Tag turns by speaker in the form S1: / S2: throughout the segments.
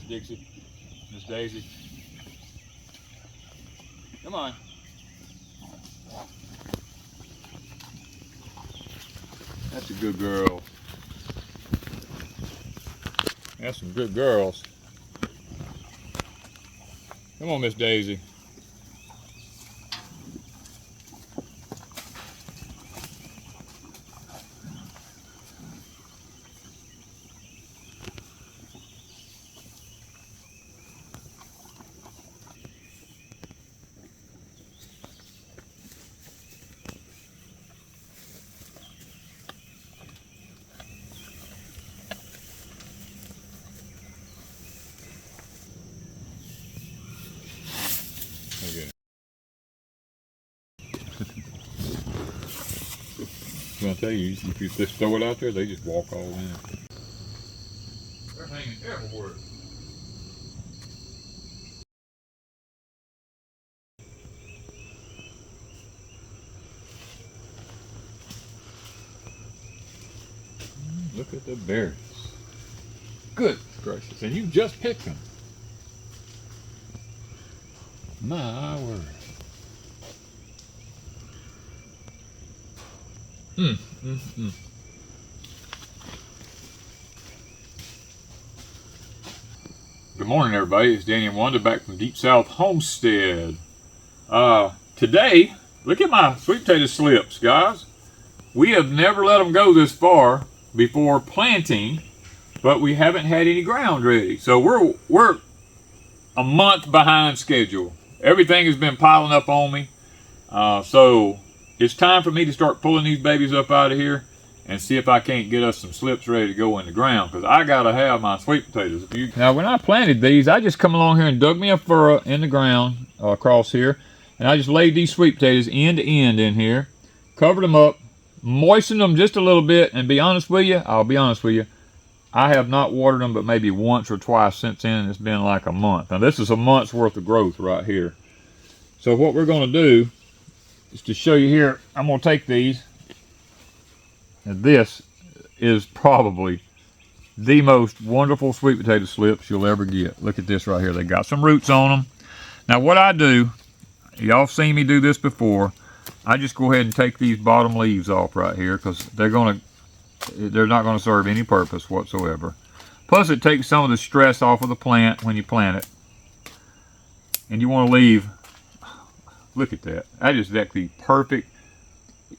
S1: Dixie, Miss Daisy. Come on. That's a good girl. That's some good girls. Come on, Miss Daisy. Okay. I'm gonna tell you, if you just throw it out there, they just walk all in. They're hanging everywhere. Look at the berries. Good gracious, and you just picked them. My word. Good morning, everybody. It's Danny and Wanda back from Deepsouth Homestead. Today, look at my sweet potato slips, guys. We have never let them go this far before planting, but we haven't had any ground ready. So we're a month behind schedule. Everything has been piling up on me. So it's time for me to start pulling these babies up out of here and see if I can't get us some slips ready to go in the ground, because I gotta have my sweet potatoes. Now, when I planted these, I just come along here and dug me a furrow in the ground across here, and I just laid these sweet potatoes end to end in here, covered them up, moistened them just a little bit, and I'll be honest with you, I have not watered them but maybe once or twice since then, and it's been like a month. Now, this is a month's worth of growth right here. So what we're gonna do is to show you here, I'm gonna take these, and this is probably the most wonderful sweet potato slips you'll ever get. Look at this right here. They got some roots on them. Now what I do, y'all seen me do this before, I just go ahead and take these bottom leaves off right here, because they're not gonna serve any purpose whatsoever. Plus it takes some of the stress off of the plant when you plant it. And you want to leave, look at that. That is actually perfect.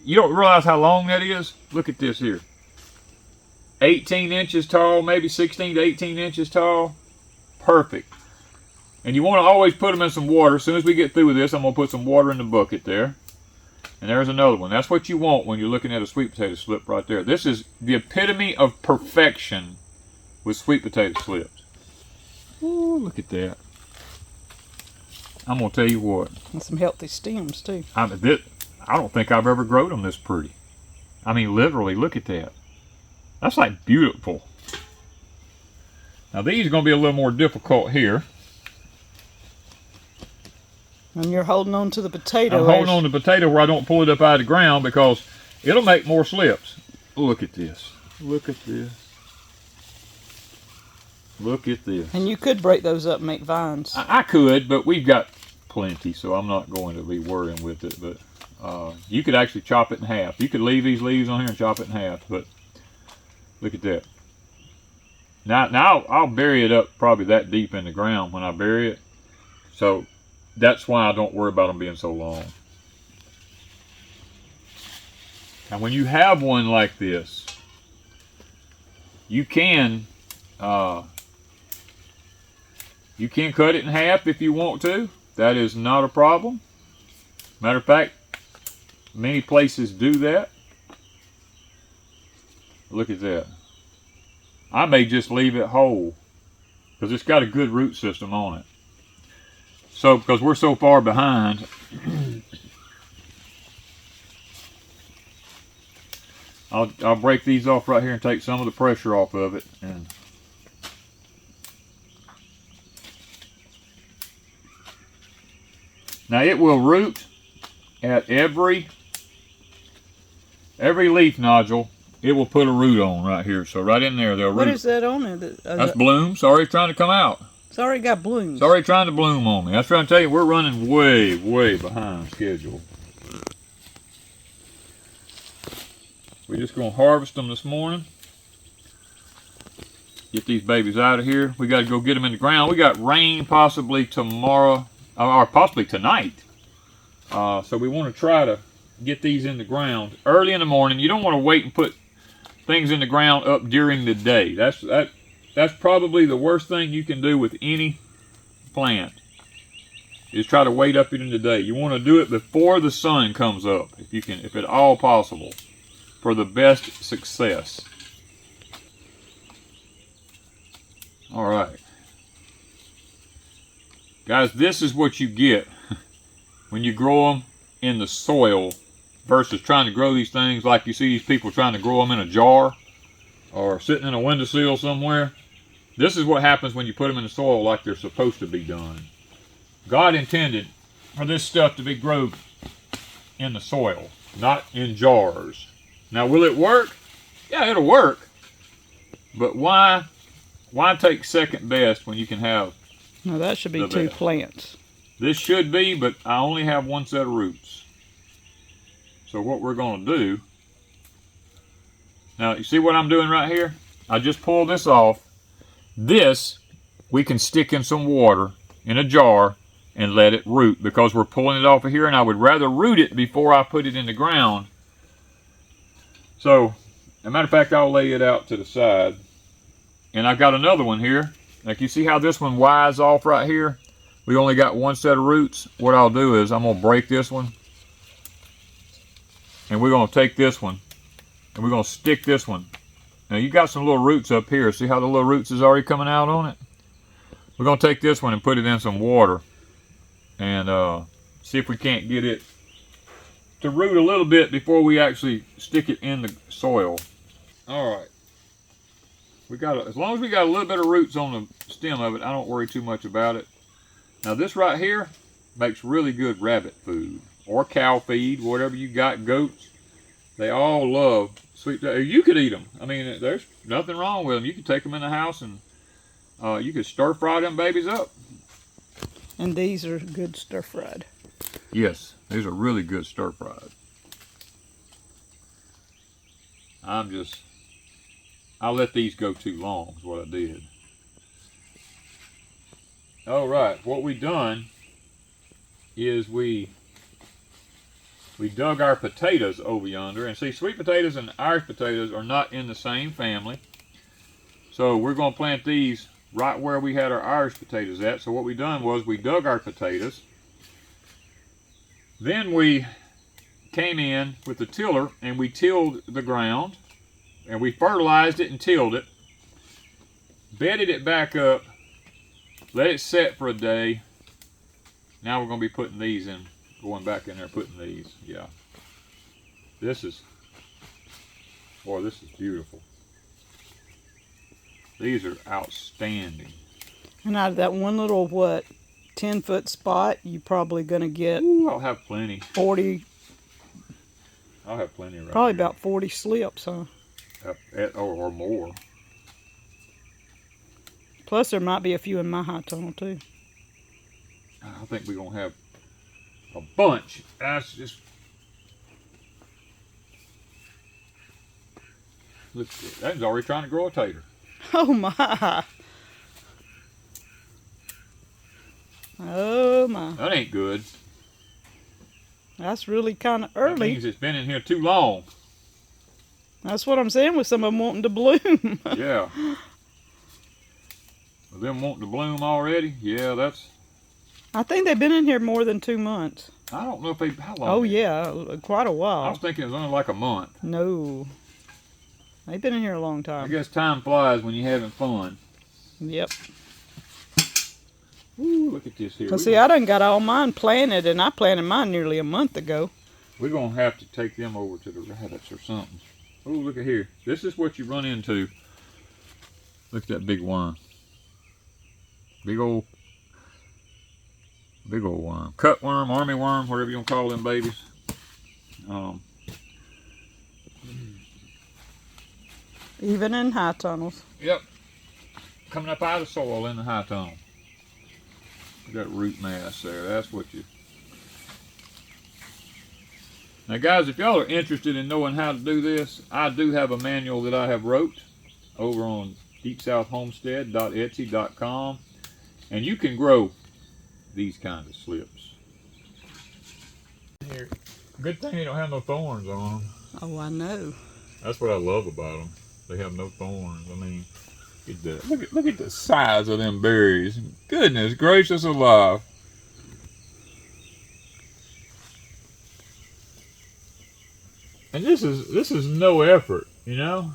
S1: You don't realize how long that is? Look at this here. 18 inches tall, maybe 16 to 18 inches tall. Perfect. And you want to always put them in some water. As soon as we get through with this, I'm going to put some water in the bucket there. And there's another one. That's what you want when you're looking at a sweet potato slip right there. This is the epitome of perfection with sweet potato slips. Ooh, look at that. I'm going to tell you what.
S2: And some healthy stems, too.
S1: I don't think I've ever grown them this pretty. I mean, literally, look at that. That's like beautiful. Now, these are going to be a little more difficult here.
S2: And you're holding on to the potato.
S1: I'm holding on to the potato where I don't pull it up out of the ground, because it'll make more slips. Look at this. Look at this. Look at this.
S2: And you could break those up and make vines.
S1: I could, but we've got plenty, so I'm not going to be worrying with it. But you could actually chop it in half. You could leave these leaves on here and chop it in half. But look at that. Now I'll bury it up probably that deep in the ground when I bury it. So that's why I don't worry about them being so long. Now when you have one like this, you can cut it in half if you want to. That is not a problem. Matter of fact, many places do that. Look at that. I may just leave it whole, because it's got a good root system on it. So, because we're so far behind, I'll break these off right here and take some of the pressure off of it. And now it will root at every leaf nodule. It will put a root on right here. So right in there, they'll root.
S2: What is that on it?
S1: That's bloom. Sorry, it's trying to come out.
S2: It's already got blooms.
S1: It's already trying to bloom on me. That's what I'm telling you. We're running way, way behind schedule. We're just going to harvest them this morning. Get these babies out of here. We got to go get them in the ground. We got rain possibly tomorrow, or possibly tonight. So we want to try to get these in the ground early in the morning. You don't want to wait and put things in the ground up during the day. That's probably the worst thing you can do with any plant, is try to wait up in the day. You want to do it before the sun comes up, if you can, if at all possible, for the best success. All right, guys, this is what you get when you grow them in the soil versus trying to grow these things like you see these people trying to grow them in a jar or sitting in a windowsill somewhere. This is what happens when you put them in the soil like they're supposed to be done. God intended for this stuff to be grown in the soil, not in jars. Now, will it work? Yeah, it'll work. But why take second best when you can have
S2: No, that should be two plants.
S1: This should be, but I only have one set of roots. So what we're going to do, now you see what I'm doing right here? I just pulled this off. This we can stick in some water in a jar and let it root, because we're pulling it off of here, and I would rather root it before I put it in the ground. So, as a matter of fact, I'll lay it out to the side. And I've got another one here. Like, you see how this one wides off right here? We only got one set of roots. What I'll do is I'm going to break this one. And we're going to take this one. And we're going to stick this one. Now, you got some little roots up here. See how the little roots is already coming out on it? We're going to take this one and put it in some water. And see if we can't get it to root a little bit before we actually stick it in the soil. All right. As long as we got a little bit of roots on the stem of it, I don't worry too much about it. Now this right here makes really good rabbit food or cow feed, whatever you got, goats. They all love sweet potatoes. You could eat them. I mean, there's nothing wrong with them. You could take them in the house and you could stir fry them babies up.
S2: And these are good stir fried.
S1: Yes, these are really good stir fried. I let these go too long is what I did. All right, what we done is we dug our potatoes over yonder. And see, sweet potatoes and Irish potatoes are not in the same family. So we're going to plant these right where we had our Irish potatoes at. So what we done was we dug our potatoes. Then we came in with the tiller and we tilled the ground. And we fertilized it and tilled it. Bedded it back up. Let it set for a day. Now we're going to be putting these in. Going back in there putting these. Yeah. This is beautiful. These are outstanding.
S2: And out of that one little, 10-foot spot, you're probably going to get...
S1: Ooh, I'll have plenty.
S2: 40...
S1: I'll have plenty right
S2: Probably
S1: here.
S2: about 40 slips, huh?
S1: Or more.
S2: Plus, there might be a few in my high tunnel, too.
S1: I think we're going to have a bunch. That's just... Look, that's already trying to grow a tater.
S2: Oh, my. Oh, my.
S1: That ain't good.
S2: That's really kind of
S1: That
S2: early.
S1: means it's been in here too long.
S2: That's what I'm saying with some of them wanting to bloom.
S1: Yeah. With them wanting to bloom already? Yeah, that's...
S2: I think they've been in here more than 2 months.
S1: I don't know if they... How long?
S2: Oh, yeah. Quite a
S1: I
S2: while.
S1: was thinking it was only like a month.
S2: No. They've been in here a long
S1: I
S2: time.
S1: guess time flies when you're having fun.
S2: Yep.
S1: Ooh, look at this here.
S2: Well, see, I done got all mine planted, and I planted mine nearly a month ago.
S1: We're going to have to take them over to the rabbits or something. Oh, look at here. This is what you run into. Look at that big worm. Big old worm. Cutworm, army worm, whatever you want to call them babies.
S2: Even in high tunnels.
S1: Yep. Coming up out of the soil in the high tunnel. You got root mass there. That's what you... Now guys, if y'all are interested in knowing how to do this, I do have a manual that I have wrote over on deepsouthhomestead.etsy.com, and you can grow these kinds of slips. Good thing they don't have no thorns on them.
S2: Oh, I know.
S1: That's what I love about them. They have no thorns. I mean, look at the size of them berries. Goodness gracious alive. And this is no effort, you know?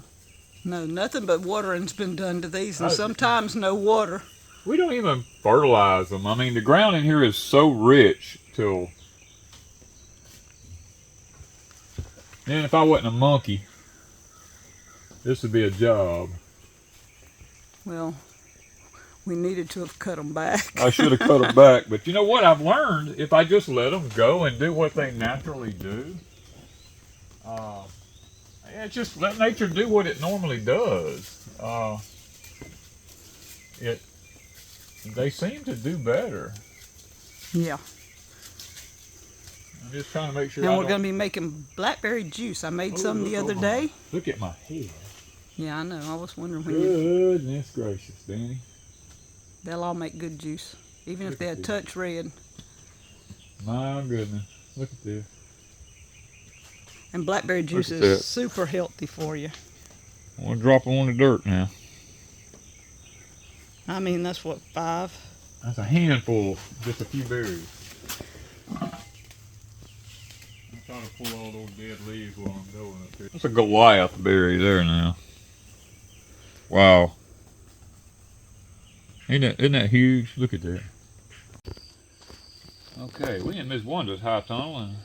S2: No, nothing but watering's been done to these, and sometimes no water.
S1: We don't even fertilize them. I mean, the ground in here is so rich till... Man, if I wasn't a monkey, this would be a job.
S2: Well, we needed to have cut them back.
S1: I should have cut them back, but you know what I've learned? If I just let them go and do what they naturally do, just let nature do what it normally does. They seem to do better.
S2: Yeah.
S1: I'm just trying to make sure.
S2: And we're going to be making blackberry juice. I made some the other day.
S1: Look at my head.
S2: Yeah, I know. I was wondering when
S1: Goodness gracious, Danny.
S2: They'll all make good juice, even if they're a touch red.
S1: My goodness. Look at this.
S2: And blackberry juice is super healthy for you.
S1: I'm going to drop them on the dirt now.
S2: I mean, that's what, 5?
S1: That's a handful, just a few berries. I'm trying to pull all those dead leaves while I'm going up here. That's a Goliath berry there now. Wow. Isn't that huge? Look at that. Okay, we in Miss Wanda's high tunnel, and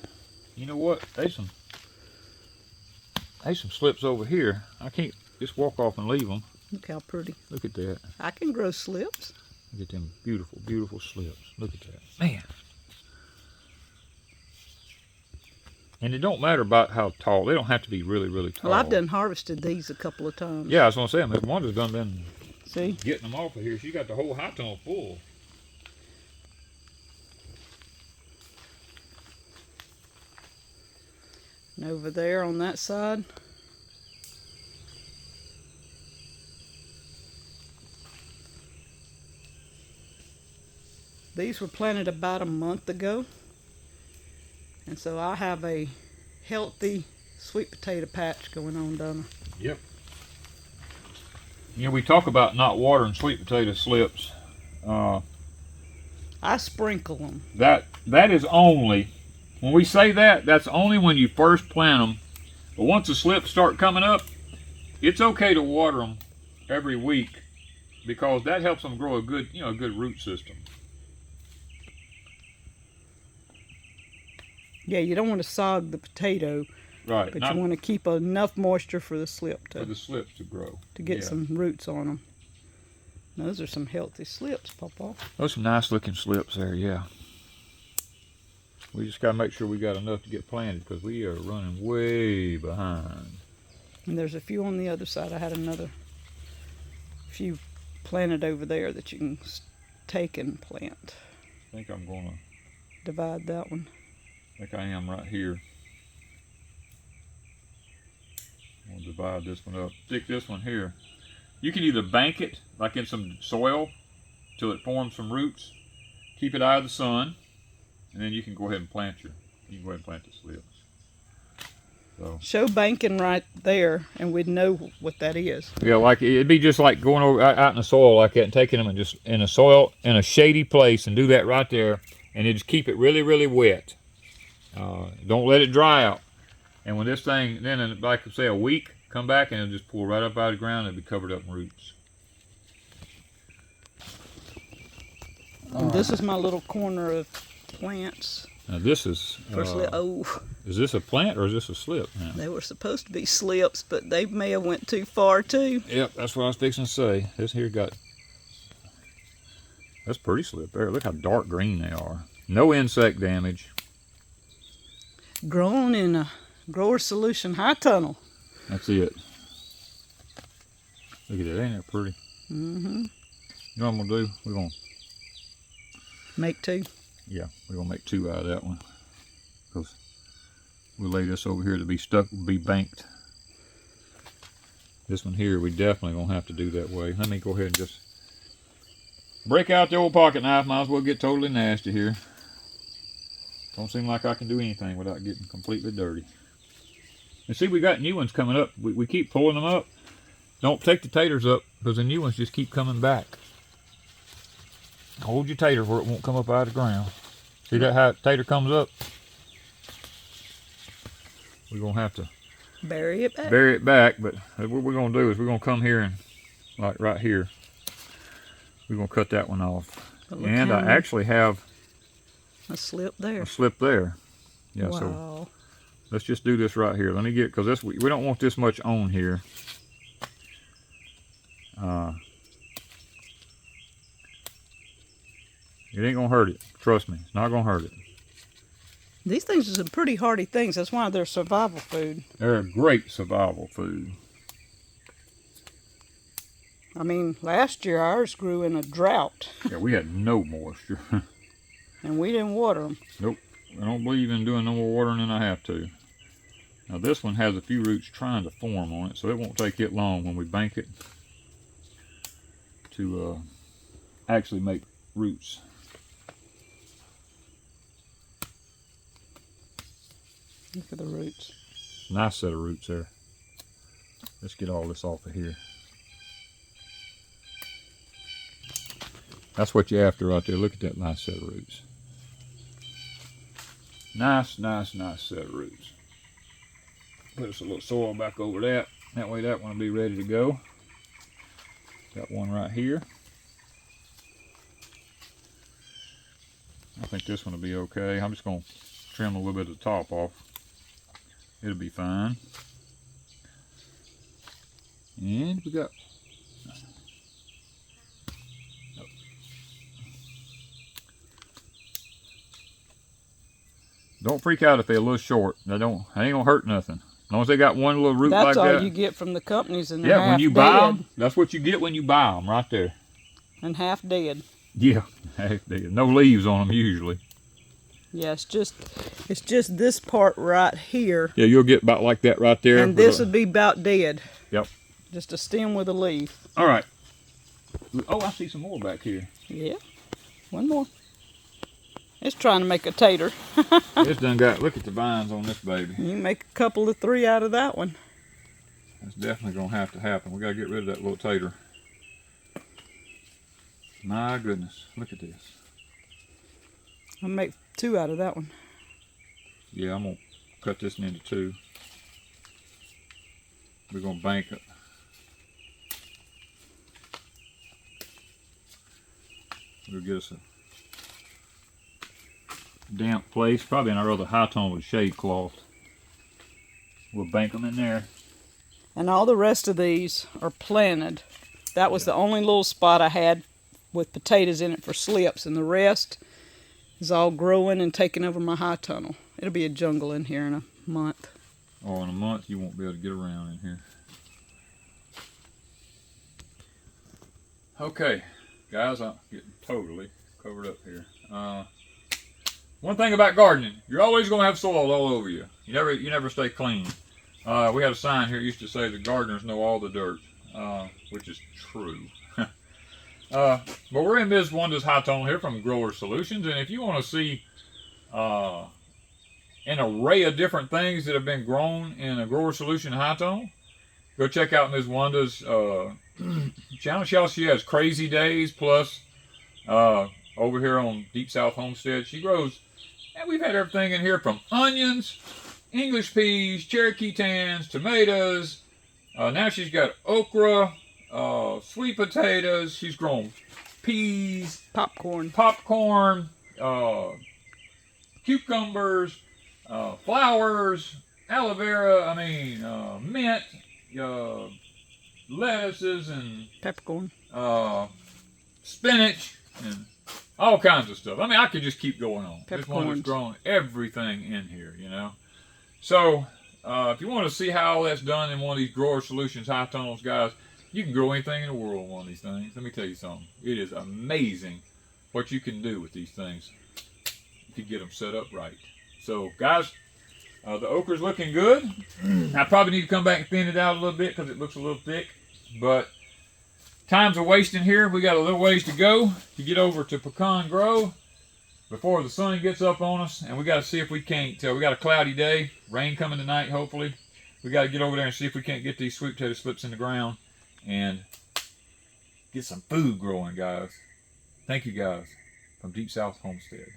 S1: you know what? There's some slips over here. I can't just walk off and leave them.
S2: Look how pretty.
S1: Look at that.
S2: I can grow slips.
S1: Look at them beautiful, beautiful slips. Look at that. Man. And it don't matter about how tall. They don't have to be really, really tall.
S2: Well, I've done harvested these a couple of times.
S1: Yeah, I was going to say, Miss Wanda's done been
S2: See?
S1: Getting them off of here. She got the whole high tunnel full.
S2: And over there on that side, these were planted about a month ago. And so I have a healthy sweet potato patch going on, Donna.
S1: Yep. You know, we talk about not watering sweet potato slips.
S2: I sprinkle them.
S1: That is only, when we say that, that's only when you first plant them. But once the slips start coming up, it's okay to water them every week because that helps them grow a good, a good root system.
S2: Yeah, you don't want to sog the potato,
S1: right?
S2: But you want to keep enough moisture for the slip to
S1: grow,
S2: to get some roots on them. Those are some healthy slips, Papa.
S1: Those are some nice looking slips there, yeah. We just got to make sure we got enough to get planted because we are running way behind.
S2: And there's a few on the other side. I had another few planted over there that you can take and plant.
S1: I think I'm going to
S2: divide that one.
S1: I think I am right here. I'm going to divide this one up. Stick this one here. You can either bank it like in some soil till it forms some roots. Keep it out of the sun, and then you can go ahead and plant the slips. So
S2: show banking right there, and we'd know what that is.
S1: Yeah, like it'd be just like going over out in the soil like that and taking them and just in a soil in a shady place and do that right there, and you just keep it really, really wet. Don't let it dry out. And when this thing, then in like say a week, come back and it'll just pull right up out of the ground and it'll be covered up in roots.
S2: And this is my little corner of plants.
S1: Now this is, is this a plant or is this a slip now?
S2: They were supposed to be slips, but they may have went too far too.
S1: Yep, that's what I was fixing to say. This here that's pretty slip there. Look how dark green they are. No insect damage.
S2: Grown in a grower solution high tunnel.
S1: That's it. Look at that, ain't that pretty?
S2: Mm-hmm.
S1: You know what I'm gonna do?
S2: Make 2.
S1: Yeah, we're gonna make 2 out of that one, because we'll lay this over here to be stuck, be banked. This one here, we definitely gonna have to do that way. Let me go ahead and just break out the old pocket knife. Might as well get totally nasty here. Don't seem like I can do anything without getting completely dirty. And see, we got new ones coming up. We keep pulling them up. Don't take the taters up, because the new ones just keep coming back. Hold your tater where it won't come up out of the ground. See that how tater comes up? We're going to have to
S2: bury it back.
S1: Bury it back, but what we're going to do is we're going to come here and, like right here, we're going to cut that one off. And I actually have
S2: a slip there.
S1: A slip there. Yeah,
S2: wow.
S1: So let's just do this right here. Let me get, because this, we don't want this much on here. It ain't gonna hurt it. Trust me, it's not gonna hurt it.
S2: These things are some pretty hardy things. That's why they're survival food.
S1: They're a great survival food.
S2: I mean, last year ours grew in a drought.
S1: Yeah, we had no moisture.
S2: And we didn't water them.
S1: Nope. I don't believe in doing no more watering than I have to. Now this one has a few roots trying to form on it, so it won't take it long when we bank it to actually make roots.
S2: Look at the roots.
S1: Nice set of roots there. Let's get all this off of here. That's what you're after right there. Look at that nice set of roots. Nice, nice, nice set of roots. Put us a little soil back over that. That way that one will be ready to go. Got one right here. I think this one will be okay. I'm just going to trim a little bit of the top off. It'll be fine. And we got... Don't freak out if they're a little short. They ain't gonna hurt nothing. As long as they got one little root like that.
S2: That's all you get from the companies, and
S1: yeah, when you buy them, that's what you get when you buy them, right there.
S2: And half dead.
S1: Yeah, half dead. No leaves on them usually.
S2: Yeah, it's just this part right here.
S1: Yeah, you'll get about like that right there.
S2: And this would be about dead.
S1: Yep.
S2: Just a stem with a leaf.
S1: All right. Oh, I see some more back here.
S2: Yeah, one more. It's trying to make a tater.
S1: It's done got, look at the vines on this baby.
S2: You can make a couple of 3 out of that one.
S1: That's definitely going to have to happen. We got to get rid of that little tater. My goodness, look at this.
S2: I'll make 2 out of that one.
S1: Yeah, I'm going to cut this into 2. We're going to bank it. We'll get us a damp place, probably in our other high tone with a shade cloth. We'll bank them in there.
S2: And all the rest of these are planted. That was the only little spot I had with potatoes in it for slips, and the rest is all growing and taking over my high tunnel. It'll be a jungle in here in a month.
S1: Oh, in a month you won't be able to get around in here. Okay, guys, I'm getting totally covered up here. One thing about gardening, you're always going to have soil all over you. You never stay clean. We had a sign here that used to say the gardeners know all the dirt, which is true. But we're in Ms. Wanda's high tone here from Grower Solutions, and if you want to see an array of different things that have been grown in a Grower Solution high tone, go check out Ms. Wanda's channel. She has Crazy Days, plus over here on Deepsouth Homestead, she grows. And we've had everything in here from onions, English peas, Cherokee tans, tomatoes. Now she's got okra, sweet potatoes. She's grown peas,
S2: popcorn,
S1: cucumbers, flowers, aloe vera. Mint, lettuces, and
S2: peppercorn,
S1: spinach, and all kinds of stuff. I could just keep going on. This one has
S2: Peppercorns.
S1: grown everything in here, you know. So, if you want to see how all that's done in one of these Grower Solutions high tunnels, guys, you can grow anything in the world in one of these things. Let me tell you something. It is amazing what you can do with these things if you get them set up right. So, guys, the okra's looking good. I probably need to come back and thin it out a little bit because it looks a little thick. But time's a wasting here. We got a little ways to go to get over to Pecan Grove before the sun gets up on us. And we got to see if we can't. We got a cloudy day. Rain coming tonight, hopefully. We got to get over there and see if we can't get these sweet potato slips in the ground and get some food growing, guys. Thank you, guys, from Deep South Homestead.